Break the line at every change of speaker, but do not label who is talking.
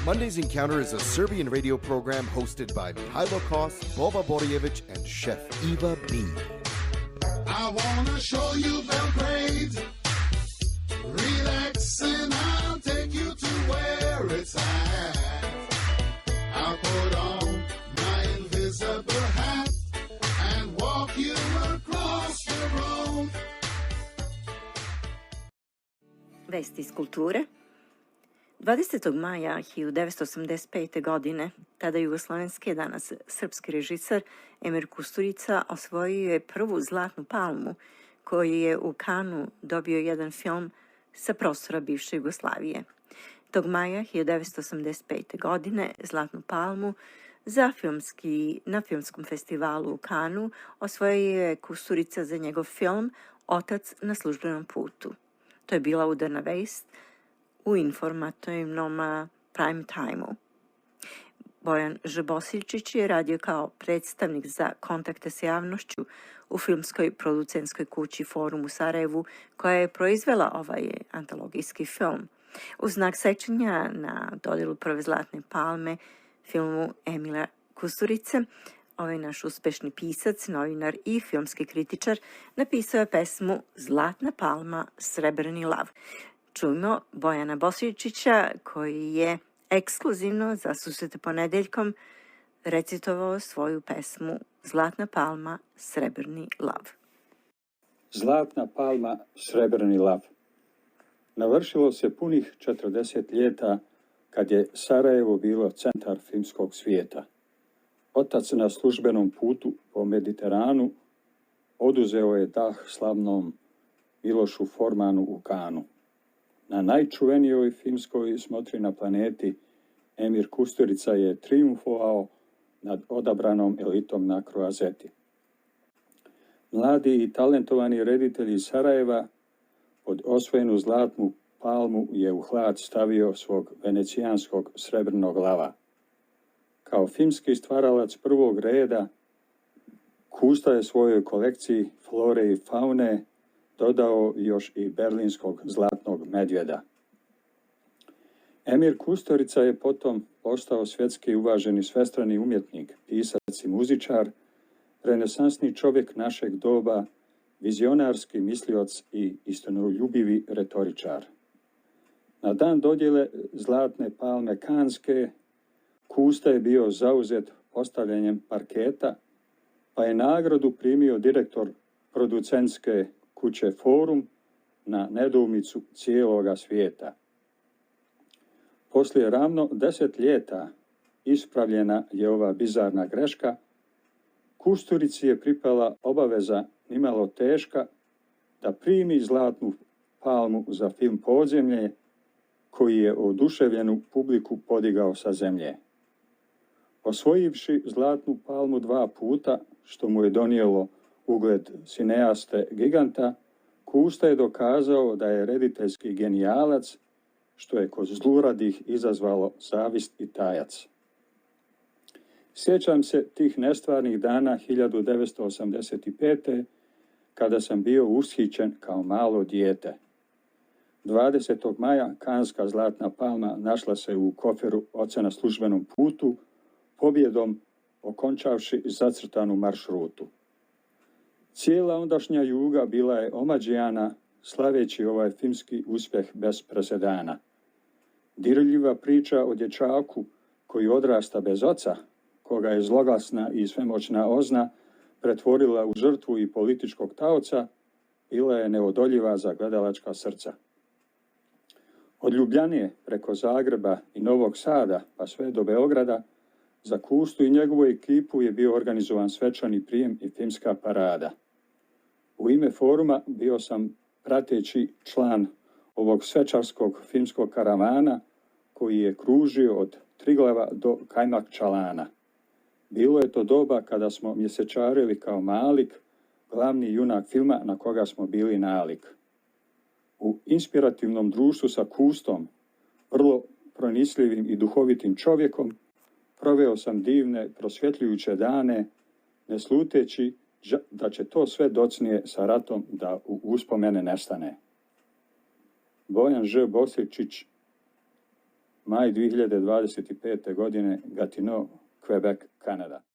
Monday's Encounter is a Serbian radio program hosted by Mihajlo Kos, Boba Borjević, and Chef Eva B.
I wanna show you Belgrade. Relax and I'll take you to where it's at. I'll put on my invisible hat and walk you across the road.
Vesti iz kulture. 20. maja 1985. godine, tada jugoslovenski, danas srpski režiser Emir Kusturica osvojio je prvu Zlatnu palmu, koji je u Kanu dobio jedan film sa prostora bivše Jugoslavije. Tog maja 1985. godine Zlatnu palmu na filmskom festivalu u Kanu osvojio je Kusturica za njegov film Otac na službenom putu. To je bila udarna vest u informativnom prime time-u. Bojan Žbosiljčić je radio kao predstavnik za kontakte s javnošću u filmskoj producentskoj kući Forum u Sarajevu, koja je proizvela ovaj antologijski film. U znak sećanja na dodjelu prve Zlatne palme filmu Emira Kusturice, ovaj naš uspešni pisac, novinar i filmski kritičar napisao je pesmu Zlatna palma, srebrni lav. Čujmo Bojana Bosiljčića, koji je ekskluzivno za Susrete ponedeljkom recitovao svoju pesmu Zlatna palma, srebrni lav.
Zlatna palma, srebrni lav. Navršilo se punih 40 ljeta kad je Sarajevo bilo centar filmskog svijeta. Otac na službenom putu po Mediteranu oduzeo je dah slavnom Milošu Formanu u Kanu. Na najčuvenijoj filmskoj smotri na planeti Emir Kusturica je trijumfovao nad odabranom elitom na Kroazeti. Mladi i talentovani reditelj iz Sarajeva pod osvojenu Zlatnu palmu je u hlad stavio svog venecijanskog srebrnog lava. Kao filmski stvaralac prvog reda, Kusta je svojoj kolekciji flore i faune dodao još i berlinskog zlatnog medvjeda. Emir Kusturica je potom postao svjetski uvaženi svestrani umjetnik, pisac i muzičar, renesansni čovjek našeg doba, vizionarski mislioc i istinoljubivi retoričar. Na dan dodjele Zlatne palme Kanske, Kusta je bio zauzet postavljanjem parketa, pa je nagradu primio direktor producentske kuće Forum na nedoumicu cijeloga svijeta. Poslije ravno 10 ljeta ispravljena je ova bizarna greška. Kusturici je pripala obaveza nimalo teška da primi Zlatnu palmu za film Podzemlje, koji je oduševljenu publiku podigao sa zemlje. Osvojivši Zlatnu palmu 2 puta, što mu je donijelo ugled sineaste giganta, Kusta je dokazao da je rediteljski genijalac, što je kod zluradih izazvalo zavist i tajac. Sjećam se tih nestvarnih dana 1985. kada sam bio ushićen kao malo dijete. 20. maja Kanska Zlatna palma našla se u koferu oca na službenom putu, pobjedom okončavši zacrtanu maršrutu. Cijela ondašnja Juga bila je omađijana slaveći ovaj filmski uspjeh bez presedana. Dirljiva priča o dječaku koji odrasta bez oca, koga je zloglasna i svemoćna Ozna pretvorila u žrtvu i političkog taoca, bila je neodoljiva za gledalačka srca. Od Ljubljane preko Zagreba i Novog Sada pa sve do Beograda, za Kustu i njegovu ekipu je bio organizovan svečani prijem i filmska parada. U ime Foruma bio sam prateći član ovog svečarskog filmskog karavana koji je kružio od Triglava do Kajmakčalana. Bilo je to doba kada smo mjesečarili kao Malik, glavni junak filma na koga smo bili nalik. U inspirativnom društvu sa Kustom, vrlo pronicljivim i duhovitim čovjekom, proveo sam divne, prosvjetljujuće dane, ne sluteći da će to sve docnije sa ratom da u uspomene nestane. Bojan Ž. Bosiljčić, maj 2025. godine, Gatineau, Quebec, Kanada.